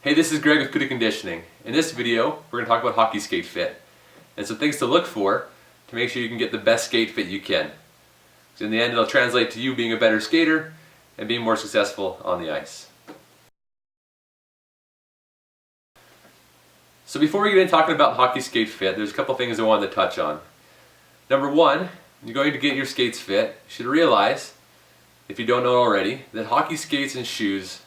Hey, this is Greg with Kuda Conditioning. In this video, we're going to talk about hockey skate fit and some things to look for to make sure you can get the best skate fit you can. So in the end, it'll translate to you being a better skater and being more successful on the ice. So before we get into talking about hockey skate fit, there's a couple things I wanted to touch on. Number one, when you're going to get your skates fit, you should realize, if you don't know already, that hockey skates and shoes,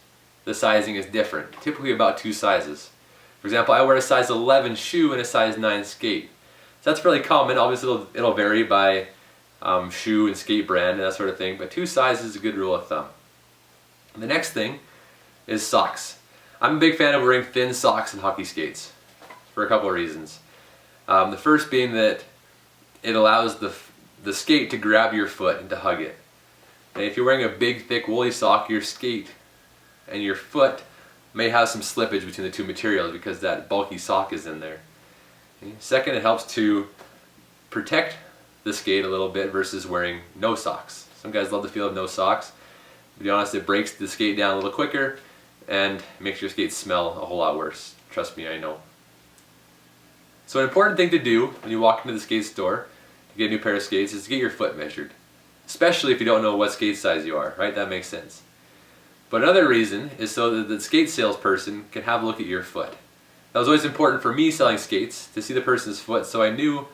the sizing is different, typically about 2 sizes. For example, I wear a size 11 shoe and a size 9 skate. So that's fairly common. Obviously it'll vary by shoe and skate brand and that sort of thing, but 2 sizes is a good rule of thumb. And the next thing is socks. I'm a big fan of wearing thin socks and hockey skates for a couple of reasons. The first being that it allows the skate to grab your foot and to hug it. And if you're wearing a big, thick, woolly sock, your skate and your foot may have some slippage between the two materials because that bulky sock is in there. Okay. Second, it helps to protect the skate a little bit versus wearing no socks. Some guys love the feel of no socks. To be honest, it breaks the skate down a little quicker and makes your skate smell a whole lot worse. Trust me, I know. So an important thing to do when you walk into the skate store to get a new pair of skates is to get your foot measured. Especially if you don't know what skate size you are, right? That makes sense. But another reason is so that the skate salesperson can have a look at your foot. That was always important for me selling skates, to see the person's foot so I knew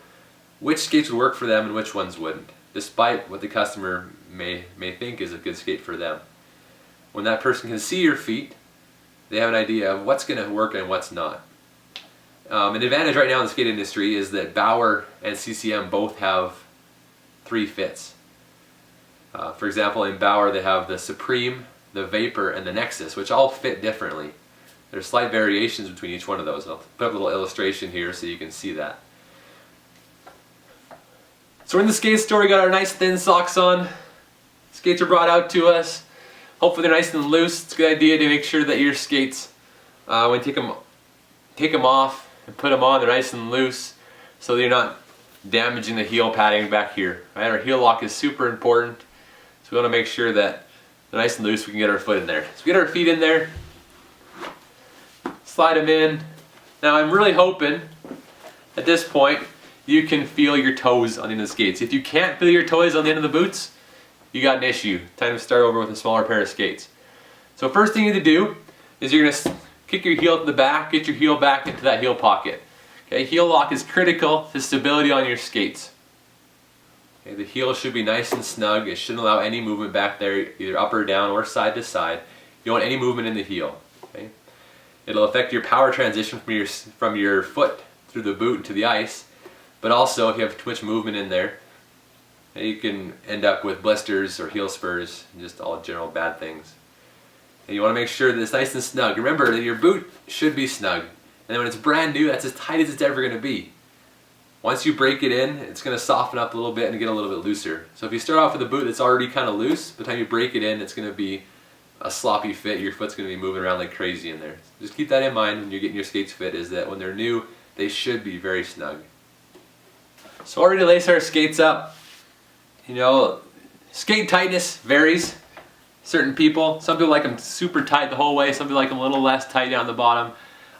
which skates would work for them and which ones wouldn't, despite what the customer may think is a good skate for them. When that person can see your feet, they have an idea of what's going to work and what's not. An advantage right now in the skate industry is that Bauer and CCM both have 3 fits. For example, in Bauer they have the Supreme, the Vapor, and the Nexus, which all fit differently. There's slight variations between each one of those. I'll put up a little illustration here so you can see that. So we're in the skate store, we got our nice thin socks on. Skates are brought out to us. Hopefully they're nice and loose. It's a good idea to make sure that your skates, when you take them off and put them on, they're nice and loose so that you're not damaging the heel padding back here. Right? Our heel lock is super important, so we want to make sure that they're nice and loose. We can get our foot in there. So we get our feet in there, slide them in. Now I'm really hoping at this point you can feel your toes on the end of the skates. If you can't feel your toes on the end of the boots, you got an issue. Time to start over with a smaller pair of skates. So first thing you need to do is you're going to kick your heel to the back, get your heel back into that heel pocket. Okay, heel lock is critical to stability on your skates. Okay, the heel should be nice and snug. It shouldn't allow any movement back there, either up or down or side to side. You don't want any movement in the heel. Okay? It'll affect your power transition from your foot through the boot to the ice, but also if you have too much movement in there, you can end up with blisters or heel spurs and just all general bad things. And you want to make sure that it's nice and snug. Remember that your boot should be snug. And then when it's brand new, that's as tight as it's ever going to be. Once you break it in, it's going to soften up a little bit and get a little bit looser. So if you start off with a boot that's already kind of loose, by the time you break it in, it's going to be a sloppy fit. Your foot's going to be moving around like crazy in there. Just keep that in mind when you're getting your skates fit, is that when they're new, they should be very snug. So already to lace our skates up. You know, skate tightness varies. Certain people, some people like them super tight the whole way, some people like them a little less tight down the bottom.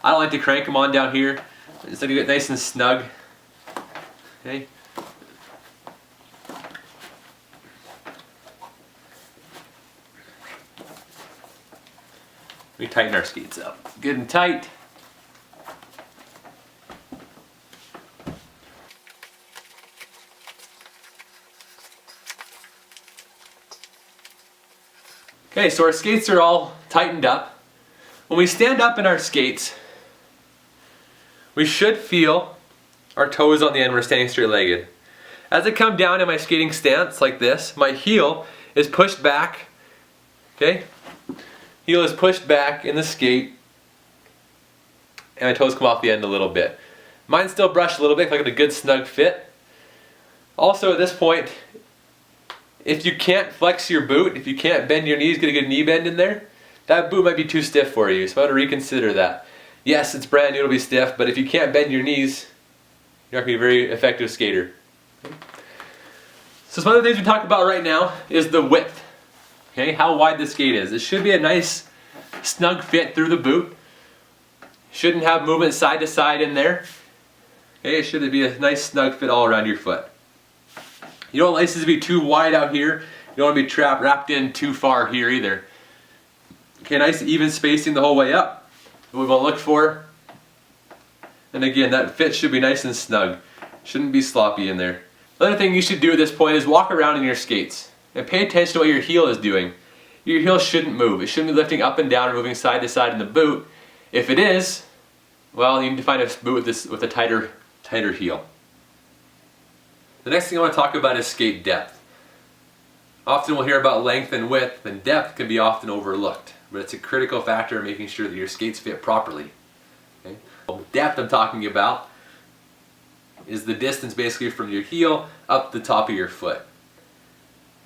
I don't like to crank them on down here. I just like to get nice and snug. Okay. We tighten our skates up good and tight. Okay, so our skates are all tightened up. When we stand up in our skates, we should feel our toes on the end when we're standing straight-legged. As I come down in my skating stance like this, my heel is pushed back. Okay? Heel is pushed back in the skate, and my toes come off the end a little bit. Mine still brush a little bit if I get a good snug fit. Also at this point, if you can't flex your boot, if you can't bend your knees, get a good knee bend in there, that boot might be too stiff for you, so I want to reconsider that. Yes, it's brand new, it'll be stiff, but if you can't bend your knees, you're not going to be a very effective skater. So some other things we talk about right now is the width. Okay, how wide the skate is. It should be a nice snug fit through the boot. Shouldn't have movement side to side in there. Okay, it should be a nice snug fit all around your foot. You don't want laces to be too wide out here. You don't want to be wrapped in too far here either. Okay, nice even spacing the whole way up. What we want to look for. And again, that fit should be nice and snug. Shouldn't be sloppy in there. Another thing you should do at this point is walk around in your skates and pay attention to what your heel is doing. Your heel shouldn't move. It shouldn't be lifting up and down or moving side to side in the boot. If it is, well, you need to find a boot with a tighter heel. The next thing I want to talk about is skate depth. Often we'll hear about length and width, and depth can be often overlooked, but it's a critical factor in making sure that your skates fit properly. Okay? Well, depth I'm talking about is the distance basically from your heel up the top of your foot.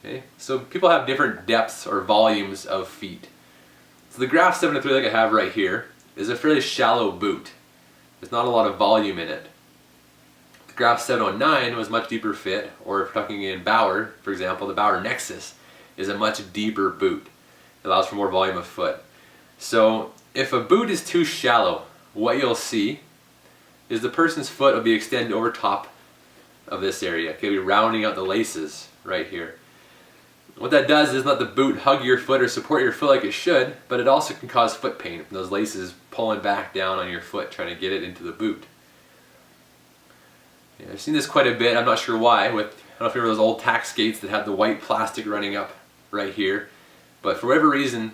Okay? So people have different depths or volumes of feet. So the Graph 703 like I have right here is a fairly shallow boot. There's not a lot of volume in it. The Graph 709 was much deeper fit, or if we're talking in Bauer, for example, the Bauer Nexus is a much deeper boot. It allows for more volume of foot. So if a boot is too shallow, what you'll see is the person's foot will be extended over top of this area. Okay, we're rounding out the laces right here. What that does is let the boot hug your foot or support your foot like it should, but it also can cause foot pain from those laces pulling back down on your foot trying to get it into the boot. Yeah, I've seen this quite a bit. I'm not sure why. I don't know if you remember those old tack skates that had the white plastic running up right here, but for whatever reason,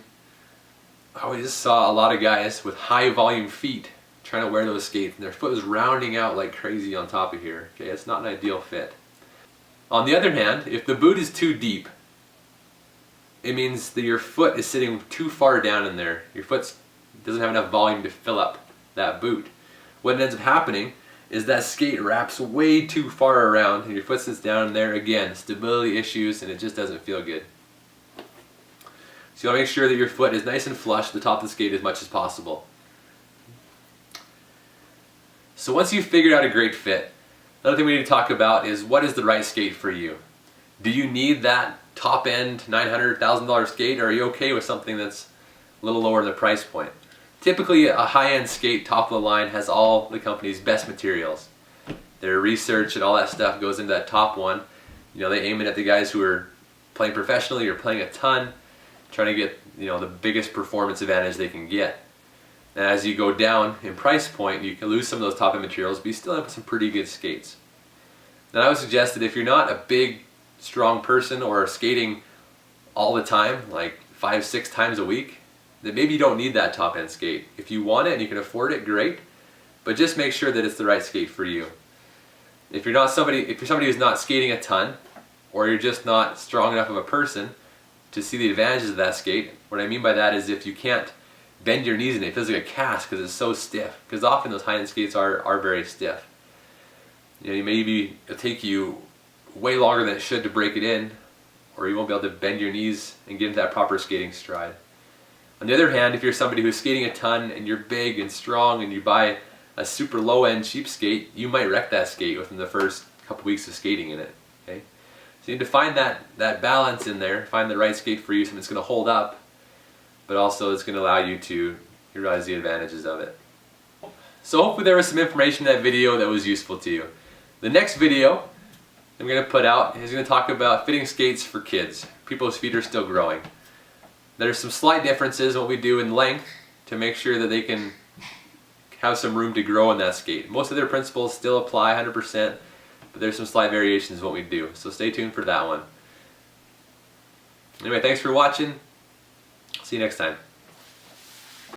I always just saw a lot of guys with high volume feet trying to wear those skates, and their foot was rounding out like crazy on top of here. Okay, it's not an ideal fit. On the other hand, if the boot is too deep, it means that your foot is sitting too far down in there. Your foot doesn't have enough volume to fill up that boot. What ends up happening is that skate wraps way too far around and your foot sits down in there again. Stability issues, and it just doesn't feel good. So you want to make sure that your foot is nice and flush at the top of the skate as much as possible. So once you've figured out a great fit, another thing we need to talk about is what is the right skate for you. Do you need that top-end $900,000, $1,000 skate, or are you okay with something that's a little lower in the price point? Typically, a high-end skate, top of the line, has all the company's best materials. Their research and all that stuff goes into that top one. You know, they aim it at the guys who are playing professionally or playing a ton, trying to get, you know, the biggest performance advantage they can get. And as you go down in price point, you can lose some of those top-end materials, but you still have some pretty good skates. And I would suggest that if you're not a big, strong person or skating all the time, like 5-6 times a week, then maybe you don't need that top-end skate. If you want it and you can afford it, great, but just make sure that it's the right skate for you. If you're somebody who's not skating a ton, or you're just not strong enough of a person to see the advantages of that skate, what I mean by that is if you can't bend your knees in it, it feels like a cast because it's so stiff, because often those high-end skates are very stiff. You know, it'll take you way longer than it should to break it in, or you won't be able to bend your knees and get into that proper skating stride. On the other hand, if you're somebody who's skating a ton and you're big and strong and you buy a super low-end cheap skate, you might wreck that skate within the first couple weeks of skating in it. Okay? So you need to find that balance in there, find the right skate for you, something that's going to hold up, but also it's going to allow you to realize the advantages of it. So hopefully there was some information in that video that was useful to you. The next video I'm going to put out is going to talk about fitting skates for kids, people whose feet are still growing. There's some slight differences in what we do in length to make sure that they can have some room to grow in that skate. Most of their principles still apply 100%, but there's some slight variations in what we do. So stay tuned for that one. Anyway, thanks for watching. See you next time.